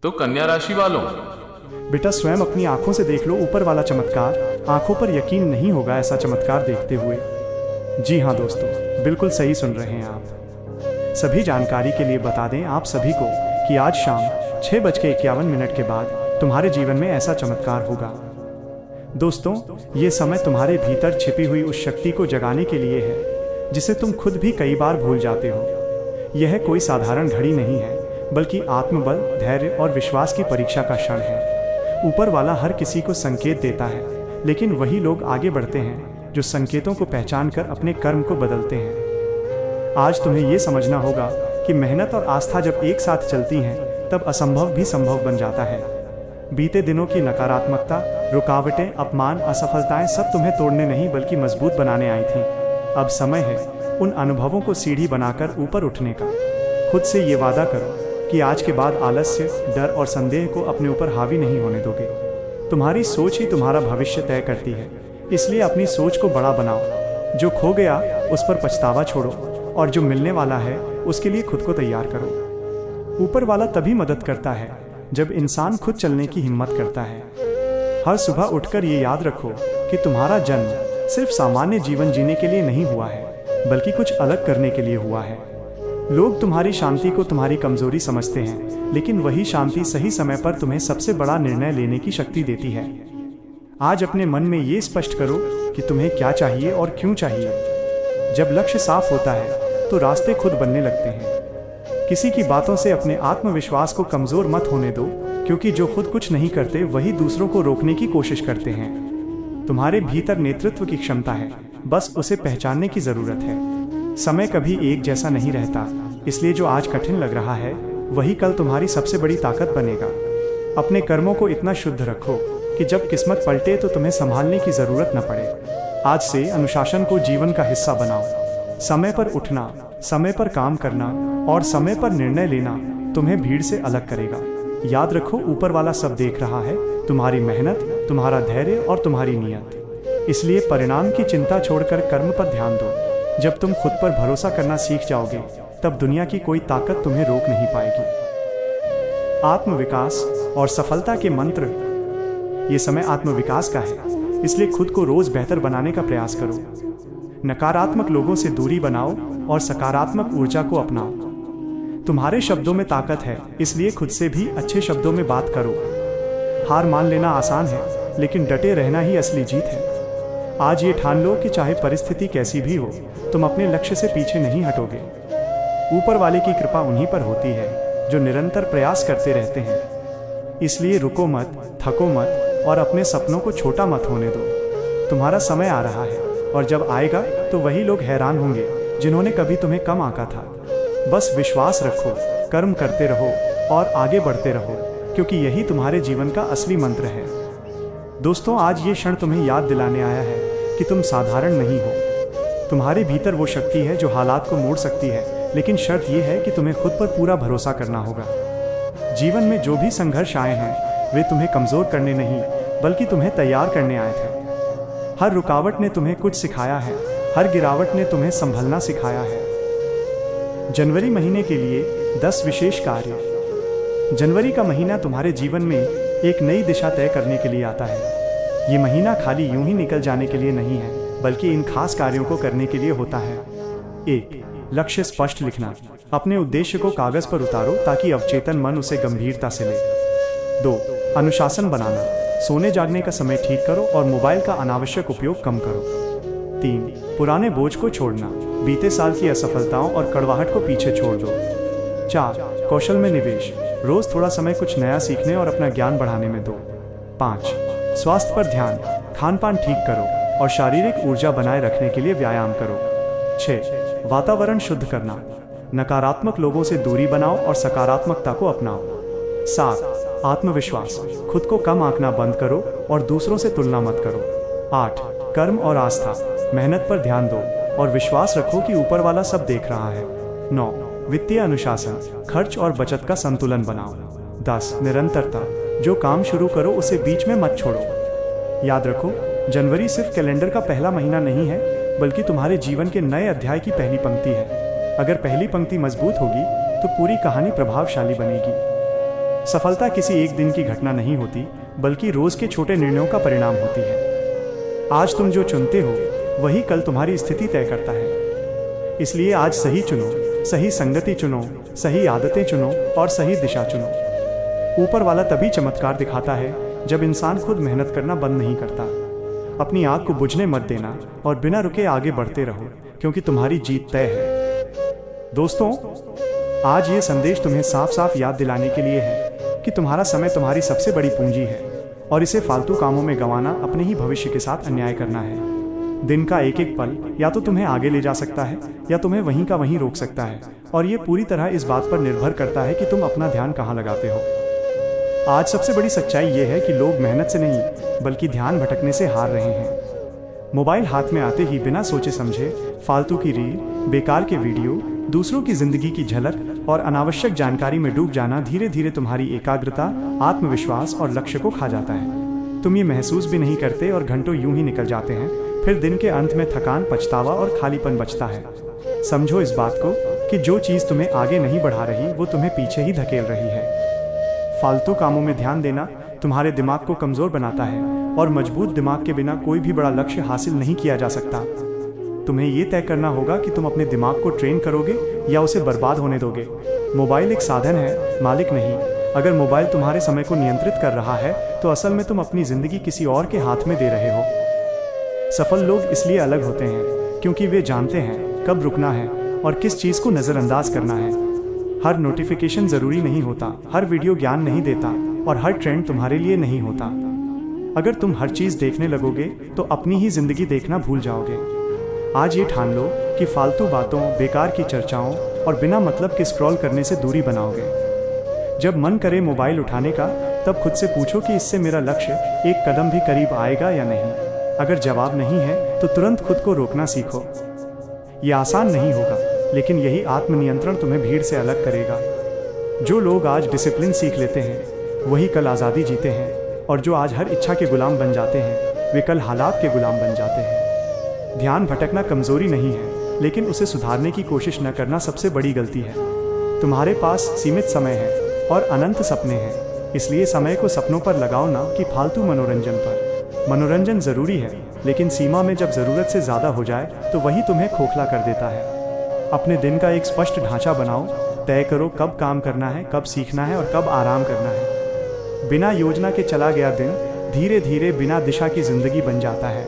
तो कन्या राशि वालों, बेटा स्वयं अपनी आंखों से देख लो ऊपर वाला चमत्कार। आंखों पर यकीन नहीं होगा ऐसा चमत्कार देखते हुए। जी हाँ दोस्तों, बिल्कुल सही सुन रहे हैं आप। सभी जानकारी के लिए बता दें आप सभी को कि आज शाम 6:51 के बाद तुम्हारे जीवन में ऐसा चमत्कार होगा। दोस्तों, ये समय तुम्हारे भीतर छिपी हुई उस शक्ति को जगाने के लिए है जिसे तुम खुद भी कई बार भूल जाते हो। यह कोई साधारण घड़ी नहीं है, बल्कि आत्मबल, धैर्य और विश्वास की परीक्षा का क्षण है। ऊपर वाला हर किसी को संकेत देता है, लेकिन वही लोग आगे बढ़ते हैं जो संकेतों को पहचान कर अपने कर्म को बदलते हैं। आज तुम्हें यह समझना होगा कि मेहनत और आस्था जब एक साथ चलती हैं, तब असंभव भी संभव बन जाता है। बीते दिनों की नकारात्मकता, रुकावटें, अपमान, असफलताएं सब तुम्हें तोड़ने नहीं बल्कि मजबूत बनाने आई थीं। अब समय है उन अनुभवों को सीढ़ी बनाकर ऊपर उठने का। खुद से ये वादा करो कि आज के बाद आलस्य, डर और संदेह को अपने ऊपर हावी नहीं होने दोगे। तुम्हारी सोच ही तुम्हारा भविष्य तय करती है, इसलिए अपनी सोच को बड़ा बनाओ। जो खो गया उस पर पछतावा छोड़ो और जो मिलने वाला है उसके लिए खुद को तैयार करो। ऊपर वाला तभी मदद करता है जब इंसान खुद चलने की हिम्मत करता है। हर सुबह उठकर ये याद रखो कि तुम्हारा जन्म सिर्फ सामान्य जीवन जीने के लिए नहीं हुआ है, बल्कि कुछ अलग करने के लिए हुआ है। लोग तुम्हारी शांति को तुम्हारी कमजोरी समझते हैं, लेकिन वही शांति सही समय पर तुम्हें सबसे बड़ा निर्णय लेने की शक्ति देती है। आज अपने मन में ये स्पष्ट करो कि तुम्हें क्या चाहिए और क्यों चाहिए। जब लक्ष्य साफ होता है तो रास्ते खुद बनने लगते हैं। किसी की बातों से अपने आत्मविश्वास को कमजोर मत होने दो, क्योंकि जो खुद कुछ नहीं करते वही दूसरों को रोकने की कोशिश करते हैं। तुम्हारे भीतर नेतृत्व की क्षमता है, बस उसे पहचानने की जरूरत है। समय कभी एक जैसा नहीं रहता, इसलिए जो आज कठिन लग रहा है वही कल तुम्हारी सबसे बड़ी ताकत बनेगा। अपने कर्मों को इतना शुद्ध रखो कि जब किस्मत पलटे तो तुम्हें संभालने की जरूरत न पड़े। आज से अनुशासन को जीवन का हिस्सा बनाओ। समय पर उठना, समय पर काम करना और समय पर निर्णय लेना तुम्हें भीड़ से अलग करेगा। याद रखो, ऊपर वाला सब देख रहा है, तुम्हारी मेहनत, तुम्हारा धैर्य और तुम्हारी नीयत। इसलिए परिणाम की चिंता छोड़कर कर्म पर ध्यान दो। जब तुम खुद पर भरोसा करना सीख जाओगे, तब दुनिया की कोई ताकत तुम्हें रोक नहीं पाएगी। आत्मविकास और सफलता के मंत्र। ये समय आत्मविकास का है, इसलिए खुद को रोज बेहतर बनाने का प्रयास करो। नकारात्मक लोगों से दूरी बनाओ और सकारात्मक ऊर्जा को अपनाओ। तुम्हारे शब्दों में ताकत है, इसलिए खुद से भी अच्छे शब्दों में बात करो। हार मान लेना आसान है, लेकिन डटे रहना ही असली जीत है। आज ये ठान लो कि चाहे परिस्थिति कैसी भी हो, तुम अपने लक्ष्य से पीछे नहीं हटोगे। ऊपर वाले की कृपा उन्हीं पर होती है जो निरंतर प्रयास करते रहते हैं। इसलिए रुको मत, थको मत और अपने सपनों को छोटा मत होने दो। तुम्हारा समय आ रहा है, और जब आएगा तो वही लोग हैरान होंगे जिन्होंने कभी तुम्हें कम आंका था। बस विश्वास रखो, कर्म करते रहो और आगे बढ़ते रहो, क्योंकि यही तुम्हारे जीवन का असली मंत्र है। दोस्तों, आज ये क्षण तुम्हें याद दिलाने आया है कि तुम साधारण नहीं हो। तुम्हारे भीतर वो शक्ति है जो हालात को मोड़ सकती है, लेकिन शर्त यह है कि तुम्हें खुद पर पूरा भरोसा करना होगा। जीवन में जो भी संघर्ष आए हैं वे तुम्हें कमजोर करने नहीं, बल्कि तुम्हें तैयार करने आए थे। हर रुकावट ने तुम्हें कुछ सिखाया है, हर गिरावट ने तुम्हें संभलना सिखाया है। जनवरी महीने के लिए 10 विशेष कार्य। जनवरी का महीना तुम्हारे जीवन में एक नई दिशा तय करने के लिए आता है। ये महीना खाली यूं ही निकल जाने के लिए नहीं है, बल्कि इन खास कार्यों को करने के लिए होता है। 1. लक्ष्य स्पष्ट लिखना। अपने उद्देश्य को कागज पर उतारो ताकि अवचेतन मन उसे गंभीरता से ले। 2. अनुशासन बनाना। सोने जागने का समय ठीक करो और मोबाइल का अनावश्यक उपयोग कम करो। 3. पुराने बोझ को छोड़ना। बीते साल की असफलताओं और कड़वाहट को पीछे छोड़ दो। 4. कौशल में निवेश। रोज थोड़ा समय कुछ नया सीखने और अपना ज्ञान बढ़ाने में दो। 5. स्वास्थ्य पर ध्यान। खान पान ठीक करो और शारीरिक ऊर्जा बनाए रखने के लिए व्यायाम करो। 6. वातावरण शुद्ध करना। नकारात्मक लोगों से दूरी बनाओ और सकारात्मकता को अपनाओ। 7. आत्मविश्वास। खुद को कम आंकना बंद करो और दूसरों से तुलना मत करो। 8. कर्म और आस्था। मेहनत पर ध्यान दो और विश्वास रखो कि ऊपर वाला सब देख रहा है। 9. वित्तीय अनुशासन। खर्च और बचत का संतुलन बनाओ। 10. निरंतरता। जो काम शुरू करो उसे बीच में मत छोड़ो। याद रखो, जनवरी सिर्फ कैलेंडर का पहला महीना नहीं है, बल्कि तुम्हारे जीवन के नए अध्याय की पहली पंक्ति है। अगर पहली पंक्ति मजबूत होगी तो पूरी कहानी प्रभावशाली बनेगी। सफलता किसी एक दिन की घटना नहीं होती, बल्कि रोज के छोटे निर्णयों का परिणाम होती है। आज तुम जो चुनते हो वही कल तुम्हारी स्थिति तय करता है। इसलिए आज सही चुनो, सही संगति चुनो, सही आदतें चुनो और सही दिशा चुनो। ऊपर वाला तभी चमत्कार दिखाता है जब इंसान खुद मेहनत करना बंद नहीं करता। अपनी आग को बुझने मत देना और बिना रुके आगे बढ़ते रहो, क्योंकि तुम्हारी जीत तय है। दोस्तों, आज ये संदेश तुम्हें साफ साफ याद दिलाने के लिए है कि तुम्हारा समय तुम्हारी सबसे बड़ी पूंजी है और इसे फालतू कामों में गंवाना अपने ही भविष्य के साथ अन्याय करना है। दिन का एक एक पल या तो तुम्हें आगे ले जा सकता है या तुम्हें वहीं का वहीं रोक सकता है, और ये पूरी तरह इस बात पर निर्भर करता है कि तुम अपना ध्यान कहाँ लगाते हो। आज सबसे बड़ी सच्चाई ये है कि लोग मेहनत से नहीं बल्कि ध्यान भटकने से हार रहे हैं। मोबाइल हाथ में आते ही बिना सोचे समझे फालतू की रील, बेकार के वीडियो, दूसरों की जिंदगी की झलक और अनावश्यक जानकारी में डूब जाना धीरे धीरे तुम्हारी एकाग्रता, आत्मविश्वास और लक्ष्य को खा जाता है। तुम ये महसूस भी नहीं करते और घंटों यूं ही निकल जाते हैं। फिर दिन के अंत में थकान, पछतावा और खालीपन बचता है। समझो इस बात को कि जो चीज़ तुम्हें आगे नहीं बढ़ा रही वो तुम्हें पीछे ही धकेल रही है। फालतू कामों में ध्यान देना तुम्हारे दिमाग को कमज़ोर बनाता है और मजबूत दिमाग के बिना कोई भी बड़ा लक्ष्य हासिल नहीं किया जा सकता। तुम्हें ये तय करना होगा कि तुम अपने दिमाग को ट्रेन करोगे या उसे बर्बाद होने दोगे। मोबाइल एक साधन है, मालिक नहीं। अगर मोबाइल तुम्हारे समय को नियंत्रित कर रहा है तो असल में तुम अपनी ज़िंदगी किसी और के हाथ में दे रहे हो। सफल लोग इसलिए अलग होते हैं क्योंकि वे जानते हैं कब रुकना है और किस चीज़ को नज़रअंदाज करना है। हर नोटिफिकेशन ज़रूरी नहीं होता, हर वीडियो ज्ञान नहीं देता और हर ट्रेंड तुम्हारे लिए नहीं होता। अगर तुम हर चीज़ देखने लगोगे तो अपनी ही ज़िंदगी देखना भूल जाओगे। आज ये ठान लो कि फालतू बातों, बेकार की चर्चाओं और बिना मतलब के स्क्रॉल करने से दूरी बनाओगे। जब मन करे मोबाइल उठाने का, तब खुद से पूछो कि इससे मेरा लक्ष्य एक कदम भी करीब आएगा या नहीं। अगर जवाब नहीं है तो तुरंत खुद को रोकना सीखो। ये आसान नहीं होगा, लेकिन यही आत्मनियंत्रण तुम्हें भीड़ से अलग करेगा। जो लोग आज डिसिप्लिन सीख लेते हैं वही कल आज़ादी जीते हैं, और जो आज हर इच्छा के गुलाम बन जाते हैं वे कल हालात के गुलाम बन जाते हैं। ध्यान भटकना कमजोरी नहीं है, लेकिन उसे सुधारने की कोशिश न करना सबसे बड़ी गलती है। तुम्हारे पास सीमित समय है और अनंत सपने हैं, इसलिए समय को सपनों पर लगाओ ना कि फालतू मनोरंजन पर। मनोरंजन ज़रूरी है, लेकिन सीमा में जब ज़रूरत से ज़्यादा हो जाए तो वही तुम्हें खोखला कर देता है। अपने दिन का एक स्पष्ट ढांचा बनाओ, तय करो कब काम करना है, कब सीखना है और कब आराम करना है। बिना योजना के चला गया दिन धीरे धीरे बिना दिशा की जिंदगी बन जाता है।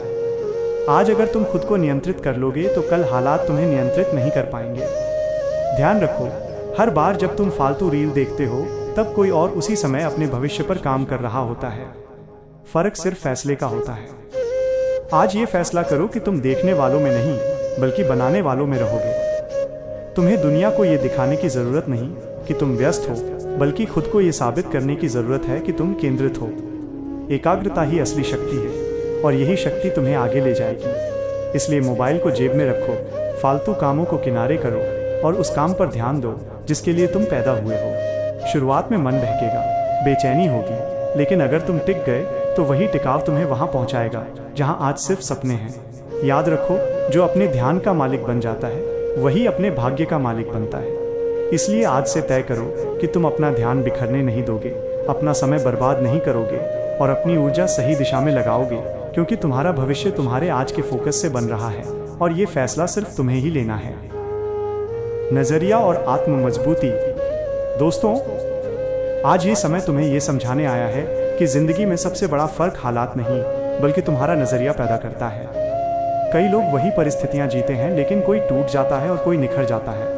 आज अगर तुम खुद को नियंत्रित कर लोगे तो कल हालात तुम्हें नियंत्रित नहीं कर पाएंगे। ध्यान रखो, हर बार जब तुम फालतू रील देखते हो तब कोई और उसी समय अपने भविष्य पर काम कर रहा होता है। फर्क सिर्फ फैसले का होता है। आज ये फैसला करो कि तुम देखने वालों में नहीं बल्कि बनाने वालों में रहोगे। तुम्हें दुनिया को ये दिखाने की ज़रूरत नहीं कि तुम व्यस्त हो, बल्कि खुद को ये साबित करने की ज़रूरत है कि तुम केंद्रित हो। एकाग्रता ही असली शक्ति है और यही शक्ति तुम्हें आगे ले जाएगी। इसलिए मोबाइल को जेब में रखो, फालतू कामों को किनारे करो और उस काम पर ध्यान दो जिसके लिए तुम पैदा हुए हो। शुरुआत में मन बहकेगा, बेचैनी होगी, लेकिन अगर तुम टिक गए तो वही टिकाव तुम्हें वहां पहुंचाएगा जहां आज सिर्फ सपने हैं। याद रखो, जो अपने ध्यान का मालिक बन जाता है वही अपने भाग्य का मालिक बनता है। इसलिए आज से तय करो कि तुम अपना ध्यान बिखरने नहीं दोगे, अपना समय बर्बाद नहीं करोगे और अपनी ऊर्जा सही दिशा में लगाओगे, क्योंकि तुम्हारा भविष्य तुम्हारे आज के फोकस से बन रहा है और ये फैसला सिर्फ तुम्हें ही लेना है। नजरिया और आत्म मजबूती। दोस्तों, आज ये समय तुम्हें ये समझाने आया है कि जिंदगी में सबसे बड़ा फर्क हालात नहीं बल्कि तुम्हारा नजरिया पैदा करता है। कई लोग वही परिस्थितियां जीते हैं, लेकिन कोई टूट जाता है और कोई निखर जाता है।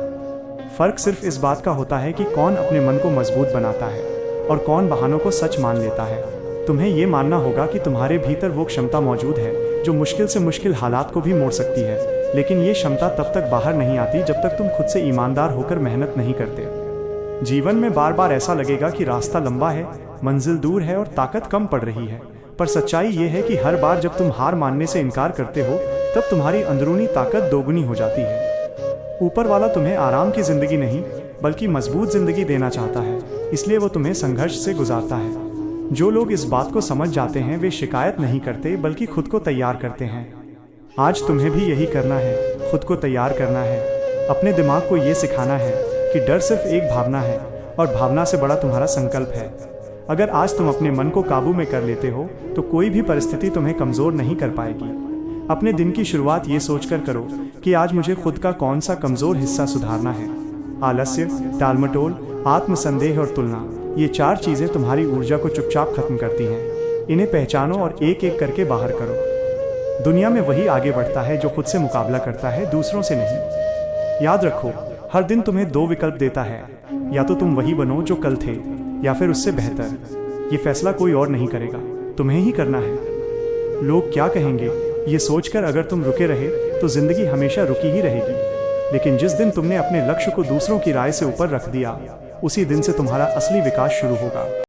फर्क सिर्फ इस बात का होता है कि कौन अपने मन को मजबूत बनाता है और कौन बहानों को सच मान लेता है। तुम्हें ये मानना होगा कि तुम्हारे भीतर वो क्षमता मौजूद है जो मुश्किल से मुश्किल हालात को भी मोड़ सकती है, लेकिन ये क्षमता तब तक बाहर नहीं आती जब तक तुम खुद से ईमानदार होकर मेहनत नहीं करते। जीवन में बार बार ऐसा लगेगा कि रास्ता लंबा है, मंजिल दूर है और ताकत कम पड़ रही है, पर सच्चाई ये है कि हर बार जब तुम हार मानने से इनकार करते हो तब तुम्हारी अंदरूनी ताकत दोगुनी हो जाती है। ऊपर वाला तुम्हें आराम की जिंदगी नहीं बल्कि मजबूत जिंदगी देना चाहता है, इसलिए वो तुम्हें संघर्ष से गुजारता है। जो लोग इस बात को समझ जाते हैं वे शिकायत नहीं करते बल्कि खुद को तैयार करते हैं। आज तुम्हें भी यही करना है, खुद को तैयार करना है। अपने दिमाग को ये सिखाना है कि डर सिर्फ एक भावना है और भावना से बड़ा तुम्हारा संकल्प है। अगर आज तुम अपने मन को काबू में कर लेते हो तो कोई भी परिस्थिति तुम्हें कमज़ोर नहीं कर पाएगी। अपने दिन की शुरुआत ये सोचकर करो कि आज मुझे खुद का कौन सा कमज़ोर हिस्सा सुधारना है। आलस्य, टालमटोल, आत्मसंदेह और तुलना, ये 4 चीज़ें तुम्हारी ऊर्जा को चुपचाप खत्म करती हैं। इन्हें पहचानो और एक एक करके बाहर करो। दुनिया में वही आगे बढ़ता है जो खुद से मुकाबला करता है, दूसरों से नहीं। याद रखो, हर दिन तुम्हें 2 विकल्प देता है, या तो तुम वही बनो जो कल थे या फिर उससे बेहतर। ये फैसला कोई और नहीं करेगा, तुम्हें ही करना है। लोग क्या कहेंगे, ये सोचकर अगर तुम रुके रहे तो जिंदगी हमेशा रुकी ही रहेगी। लेकिन जिस दिन तुमने अपने लक्ष्य को दूसरों की राय से ऊपर रख दिया, उसी दिन से तुम्हारा असली विकास शुरू होगा।